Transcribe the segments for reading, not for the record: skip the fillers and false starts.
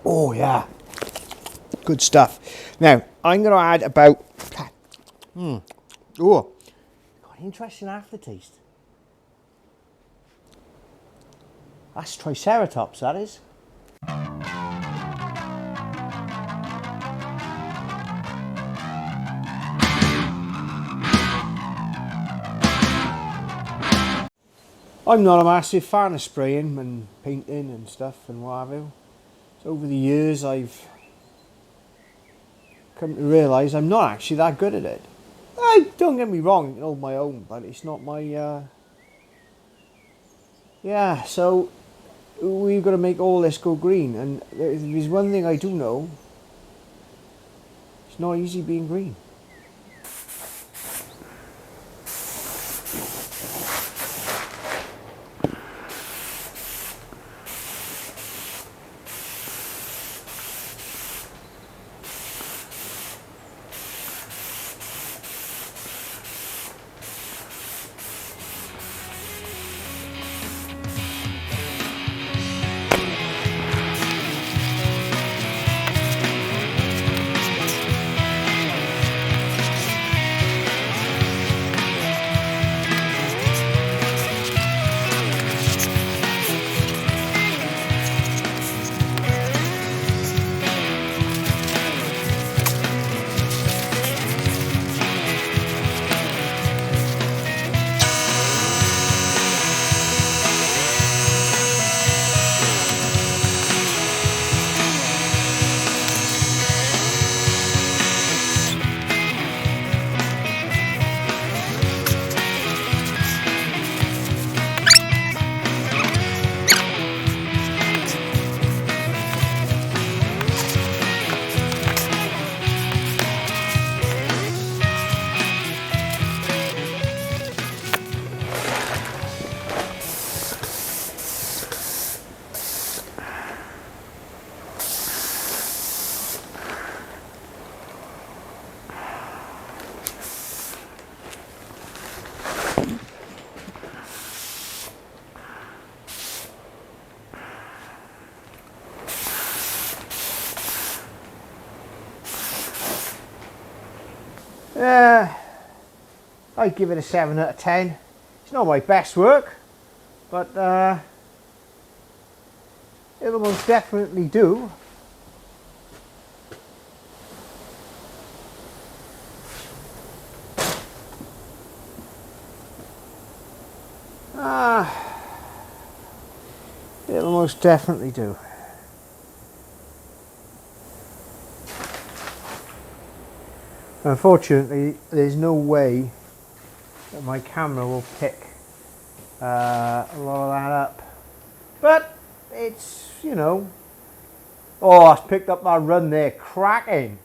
Oh yeah, good stuff. Now I'm going to add about. Oh, got an interesting aftertaste. That's Triceratops, that is. I'm not a massive fan of spraying and painting and stuff and what have you. So over the years I've come to realise I'm not actually that good at it. Don't get me wrong, I can hold my own, but it's not my... Yeah, so we've got to make all this go green. And there's one thing I do know. It's not easy being green. I'd give it a 7 out of 10. It's not my best work, but it'll most definitely do. It'll most definitely do. Unfortunately, there's no way that my camera will pick a lot of that up. But it's, you know, oh, I've picked up that run there, cracking.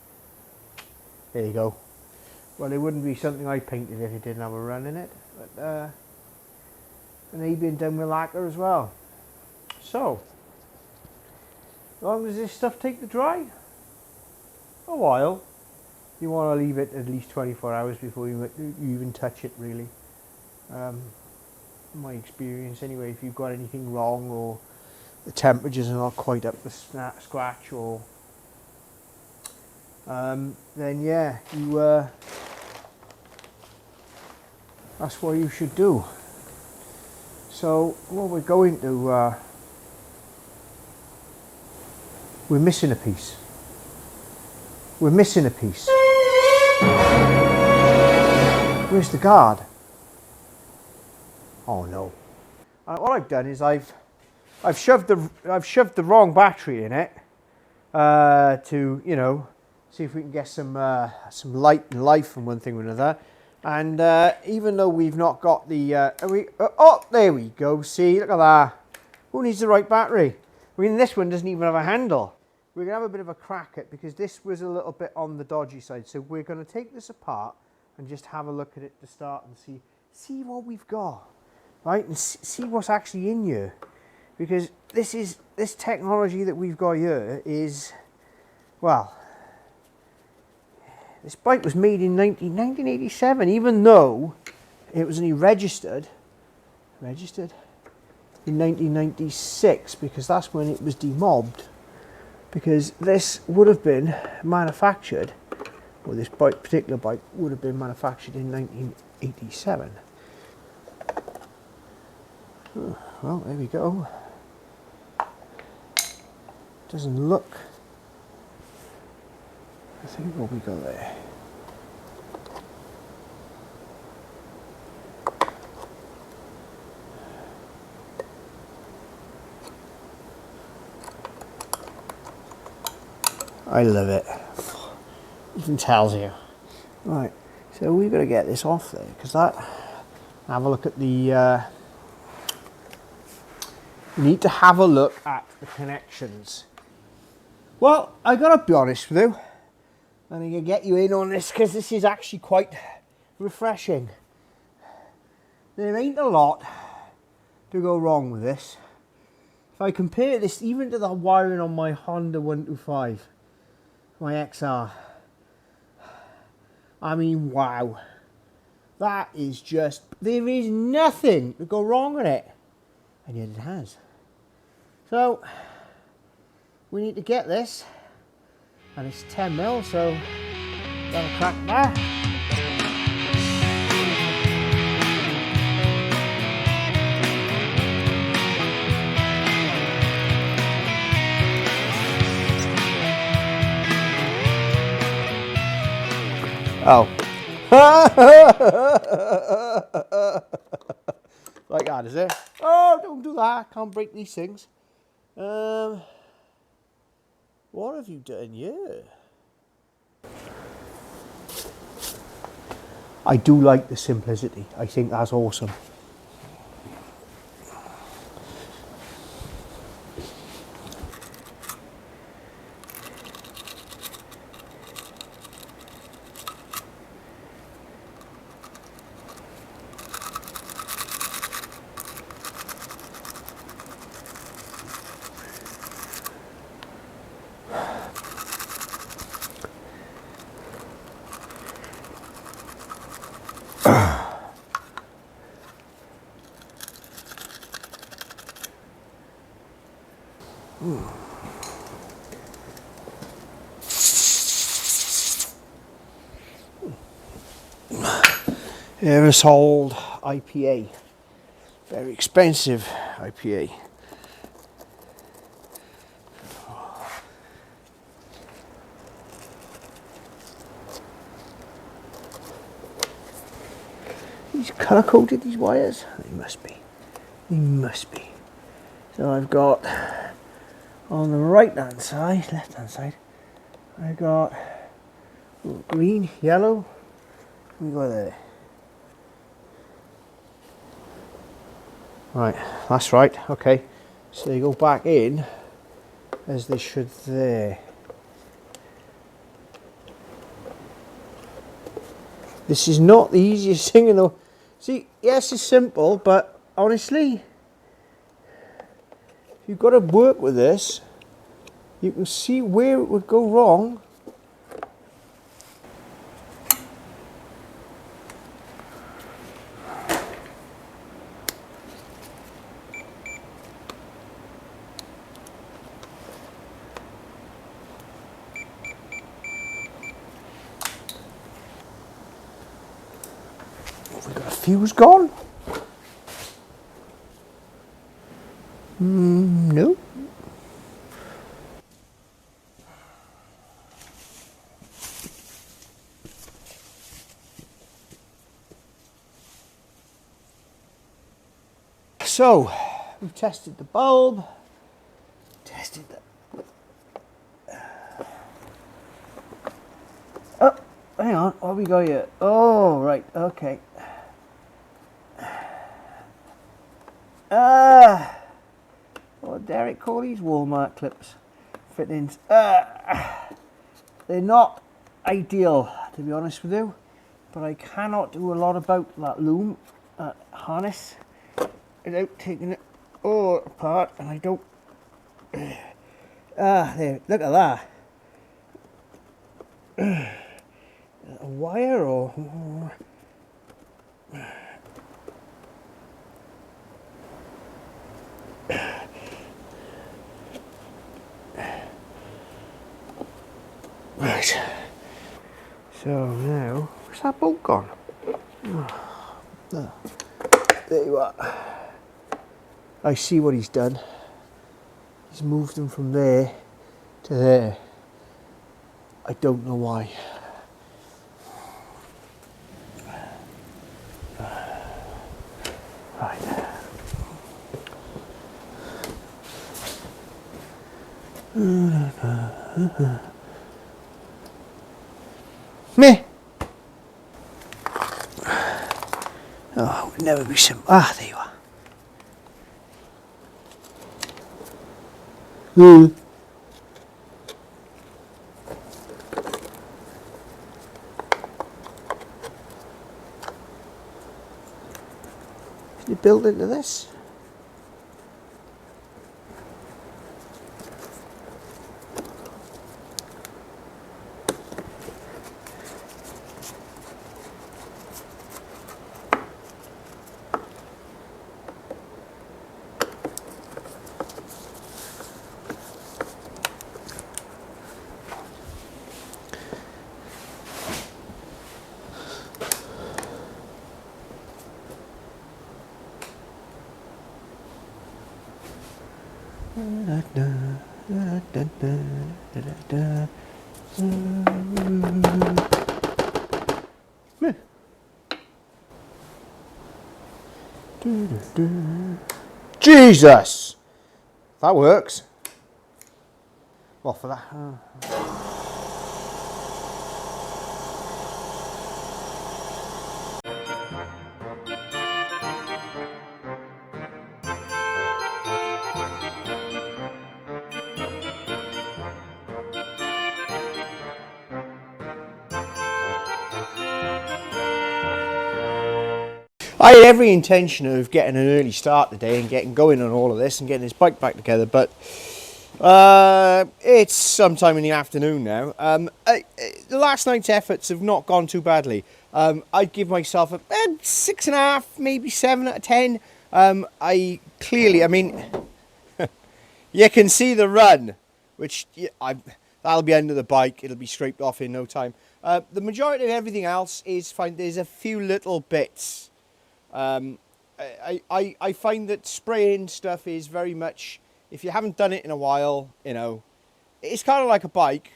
There you go. Well, it wouldn't be something I painted if it didn't have a run in it. But and they've been done with lacquer as well. So, as long as this stuff take to dry, a while. You want to leave it at least 24 hours before you even touch it, really. My experience anyway, if you've got anything wrong or the temperatures are not quite up to scratch, or then yeah, you that's what you should do. So what we're going to we're missing a piece. We're missing a piece. Where's the guard? Oh no! What I've done is I've shoved the wrong battery in it to, you know, see if we can get some light and life from one thing or another. And even though we've not got the oh, there we go. See, look at that. Who needs the right battery? I mean, this one doesn't even have a handle. We're going to have a bit of a crack at, because this was a little bit on the dodgy side. So we're going to take this apart and just have a look at it to start and see what we've got, right? And see what's actually in here. Because this technology that we've got here is, well, this bike was made in 1987, even though it was only registered in 1996, because that's when it was demobbed. because this would have been manufactured, or this bike, particular bike would have been manufactured in 1987. Oh, well, there we go. Doesn't look. I think what we got there. I love it. Even tells you. Right, so we've got to get this off there, because that, have a look at the, you need to have a look at the connections. Well, I got to be honest with you, I'm going to get you in on this, because this is actually quite refreshing. There ain't a lot to go wrong with this. If I compare this even to the wiring on my Honda 125, my XR, I mean, wow. That is just, there is nothing to go wrong with it. And yet it has. So, we need to get this. And it's 10 mil, so gotta crack that. Oh. Like that, is it? Oh, don't do that. Can't break these things. What have you done here? I do like the simplicity. I think that's awesome. Aerosol IPA, very expensive IPA. These colour coded, these wires? They must be. They must be. So I've got on the right hand side, left hand side, I got green, yellow. We got there. Right, that's right, okay. So they go back in as they should there. This is not the easiest thing in the... See, yes, it's simple, but honestly, you've got to work with this. You can see where it would go wrong. Have we got a fuse gone? No. So, we've tested the bulb, tested the... Oh, hang on, what have we got here? Oh, right, okay. What did Derek call these Walmart clips? Fittings. They're not ideal, to be honest with you, but I cannot do a lot about that loom, harness, without taking it all apart, and I don't... there, look at that. A wire or... Right. So now, where's that bolt gone? Oh, there you are. I see what he's done. He's moved them from there to there. I don't know why. Right. Meh. Oh, it would never be simple. Ah, there you are. Can you build into this? Jesus! That works. Well, for that. I had every intention of getting an early start today and getting going on all of this and getting this bike back together, but it's sometime in the afternoon now. The last night's efforts have not gone too badly. I'd give myself a 6.5, maybe 7 out of 10. I mean, you can see the run, which that'll be under the bike. It'll be scraped off in no time. The majority of everything else is fine. There's a few little bits. I find that spraying stuff is very much, if you haven't done it in a while, you know, it's kind of like a bike,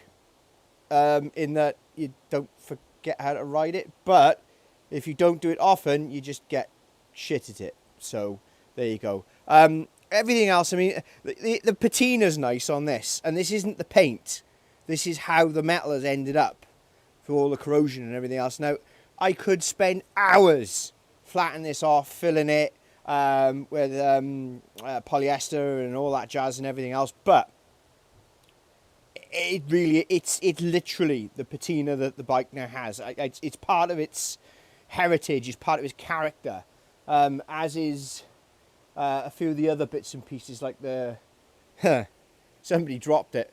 in that you don't forget how to ride it, but if you don't do it often, you just get shit at it. So there you go. Everything else, I mean, the patina's nice on this, and this isn't the paint. This is how the metal has ended up for all the corrosion and everything else. Now, I could spend hours flatten this off, filling it with polyester and all that jazz and everything else, but it's literally the patina that the bike now has. It's part of its heritage, it's part of its character, as is a few of the other bits and pieces, like the somebody dropped it.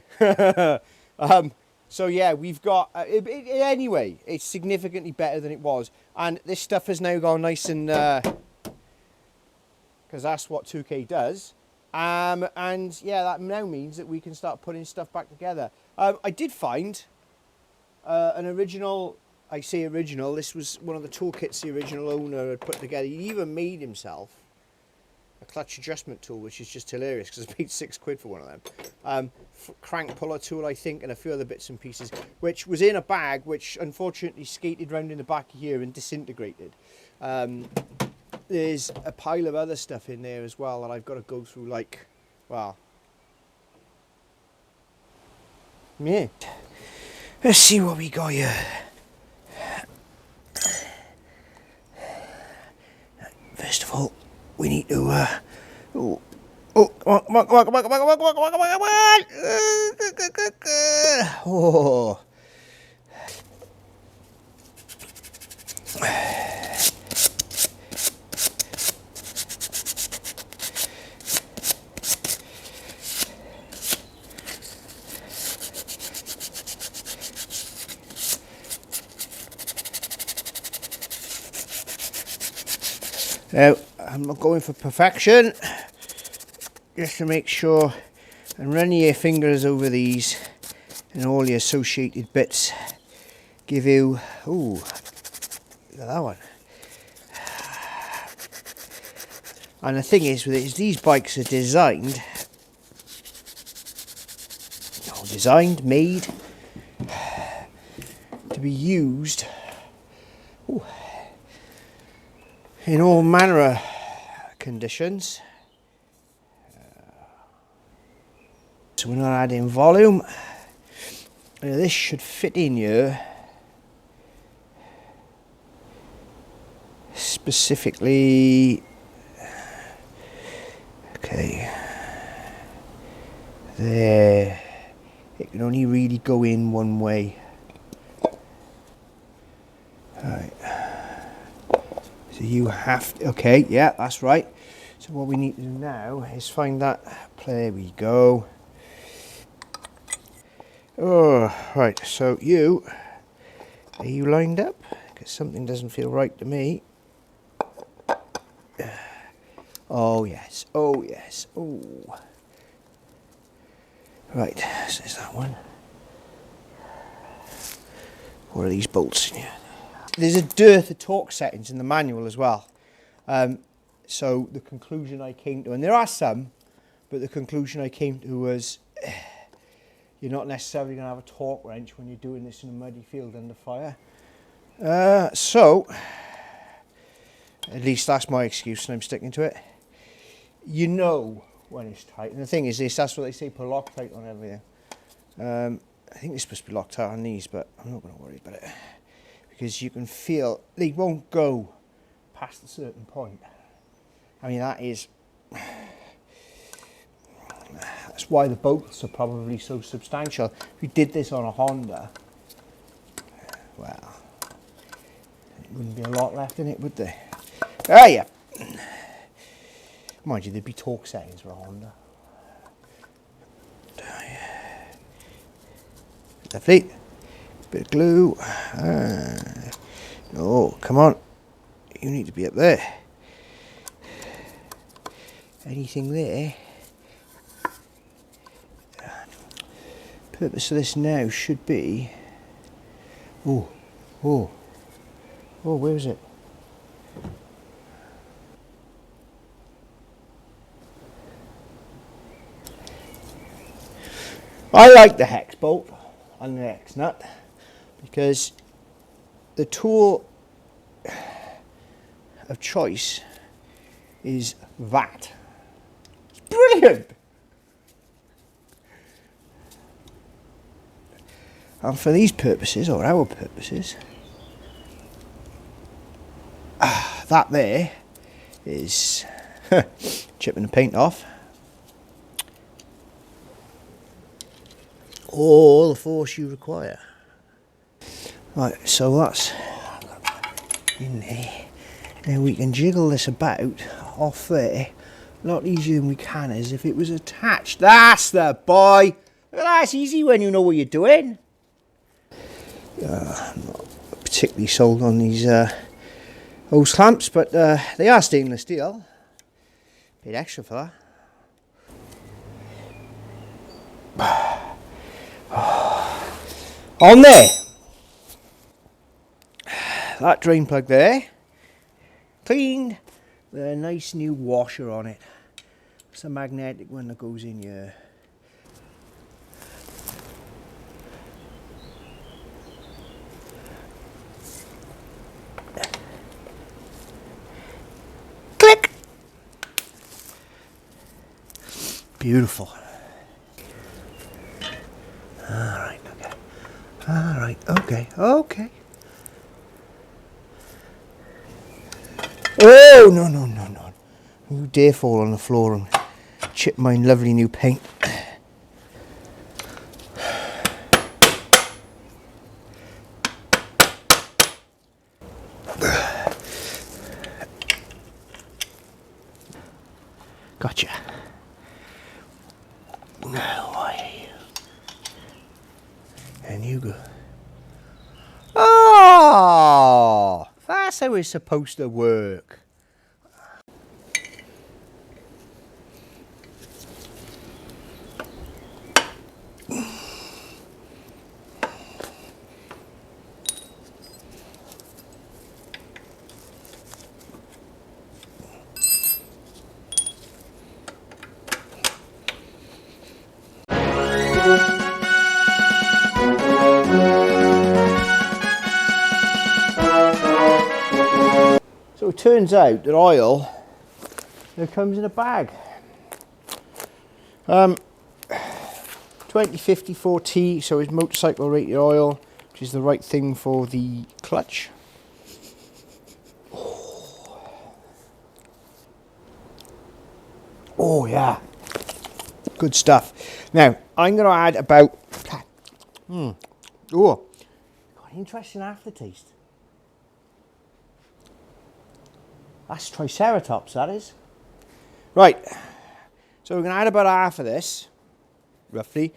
So yeah, we've got, anyway, it's significantly better than it was. And this stuff has now gone nice and, because that's what 2K does. And yeah, that now means that we can start putting stuff back together. I did find an original, I say original, this was one of the toolkits the original owner had put together. He even made himself a clutch adjustment tool, which is just hilarious because I paid £6 for one of them. Crank puller tool, I think, and a few other bits and pieces, which was in a bag, which unfortunately skated round in the back here and disintegrated. There's a pile of other stuff in there as well that I've got to go through, like, well, yeah. Let's see what we got here. First of all, we need to, come on. Oh. Now, I'm not going for perfection, just to make sure, and run your fingers over these and all the associated bits give you, ooh, look at that one. And the thing is with it is these bikes are made to be used in all manner of conditions. So we're not adding volume. Now this should fit in here specifically. Okay, there. It can only really go in one way. Alright. So you have to, okay, yeah, that's right. So what we need to do now is find that. There we go. Oh, right, so are you lined up? Because something doesn't feel right to me. Oh yes, oh yes, oh. Right, so there's that one. What are these bolts in here? There's a dearth of torque settings in the manual as well. So the conclusion I came to, and there are some, but the conclusion I came to was you're not necessarily going to have a torque wrench when you're doing this in a muddy field under fire. So, at least that's my excuse and I'm sticking to it. You know when it's tight, and the thing is this, that's what they say, put Loctite on everything. I think it's supposed to be Loctite on these, but I'm not going to worry about it because you can feel they won't go past a certain point. I mean, that's why the bolts are probably so substantial. If you did this on a Honda, well, there wouldn't be a lot left in it, would there? Ah, yeah. Mind you, there'd be torque settings for a Honda. Lovely. Bit of glue. No, come on. You need to be up there. Anything there? Purpose of this now should be. Oh, where is it? I like the hex bolt and the hex nut because the tool of choice is that. It's brilliant! And for these purposes, or our purposes, that there is chipping the paint off. All the force you require. Right, so that's in there. Now we can jiggle this about off there a lot easier than we can as if it was attached. That's the boy! That's easy when you know what you're doing. I'm not particularly sold on these hose clamps, but they are stainless steel. Paid extra for that. On there, that drain plug there, cleaned with a nice new washer on it. It's a magnetic one that goes in here. Click! Beautiful. Alright, okay. Alright, okay. Oh, no. You dare fall on the floor and chip my lovely new paint. Gotcha. Now why are you? And you go. Oh, that's how it's supposed to work. So it turns out that oil, it comes in a bag. 2054T, so it's motorcycle rated oil, which is the right thing for the clutch. Oh yeah, good stuff. Now I'm going to add about oh, got an interesting aftertaste. That's Triceratops, that is. Right, so we're going to add about half of this, roughly.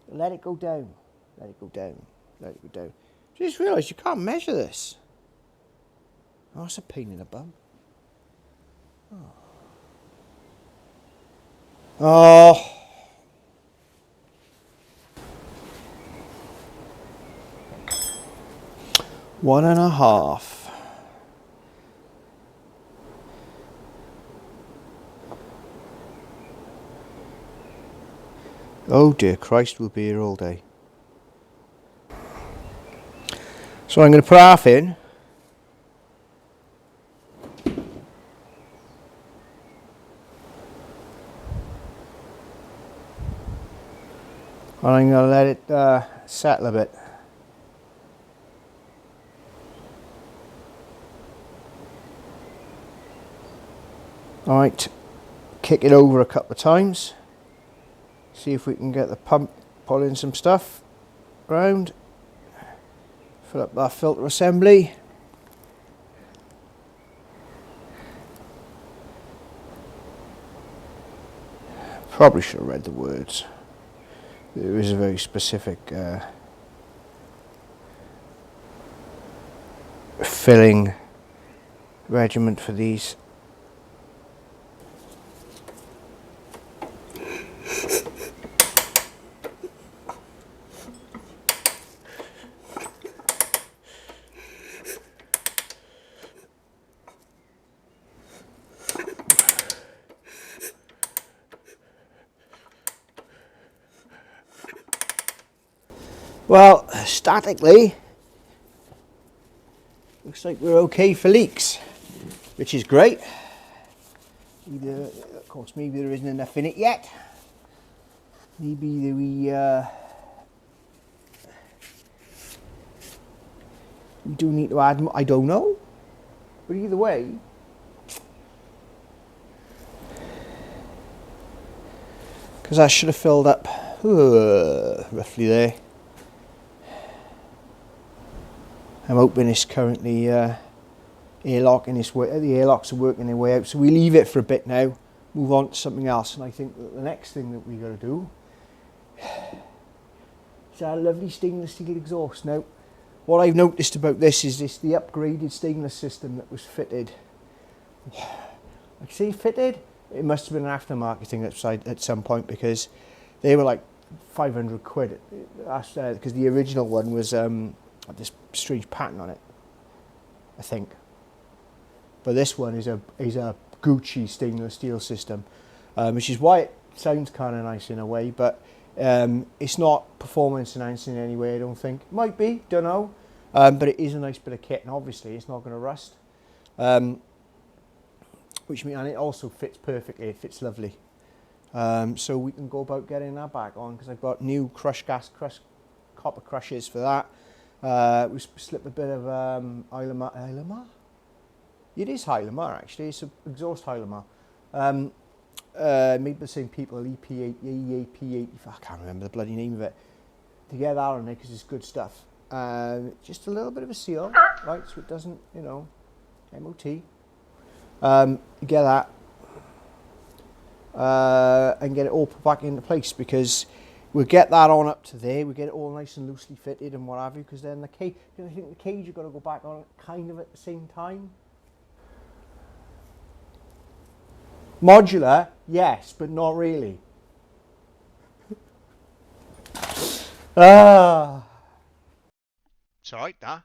Let it go down, let it go down, let it go down. Just realised you can't measure this. Oh, that's a pain in the bum. Oh. 1.5. Oh dear Christ, we'll be here all day. So I'm going to put half in. And I'm going to let it settle a bit. Alright, kick it over a couple of times. See if we can get the pump pulling some stuff around. Fill up that filter assembly. Probably should have read the words. There is a very specific filling regiment for these. Well, statically, looks like we're okay for leaks, which is great. Either, of course, maybe there isn't enough in it yet. Maybe we do need to add more. I don't know. But either way, because I should have filled up roughly there. I'm hoping it's currently airlocking its way. The airlocks are working their way out, so we leave it for a bit now. Move on to something else, and I think that the next thing that we got to do is our lovely stainless steel exhaust. Now, what I've noticed about this is the upgraded stainless system that was fitted. I say fitted. It must have been an aftermarket thing at some point, because they were like 500 quid. That's because the original one was this strange pattern on it, I think. But this one is a Gucci stainless steel system, which is why it sounds kind of nice in a way, but it's not performance enhancing in any way, I don't think. Might be, don't know, but it is a nice bit of kit, and obviously it's not going to rust. Which means, and it also fits perfectly, it fits lovely. So we can go about getting that back on, because I've got new copper crushes for that. We slip a bit of Hylamar? It is Hylamar actually, it's an exhaust Hylamar. Made by the same people, EAP80, I can't remember the bloody name of it. To get that on there, because it's good stuff. Just a little bit of a seal, right, so it doesn't, you know, MOT. Get that. And get it all put back into place, because we'll get that on up to there, we get it all nice and loosely fitted and what have you, because then the cage, I think the cage you've got to go back on kind of at the same time. Modular, yes, but not really. Ah. It's alright, that.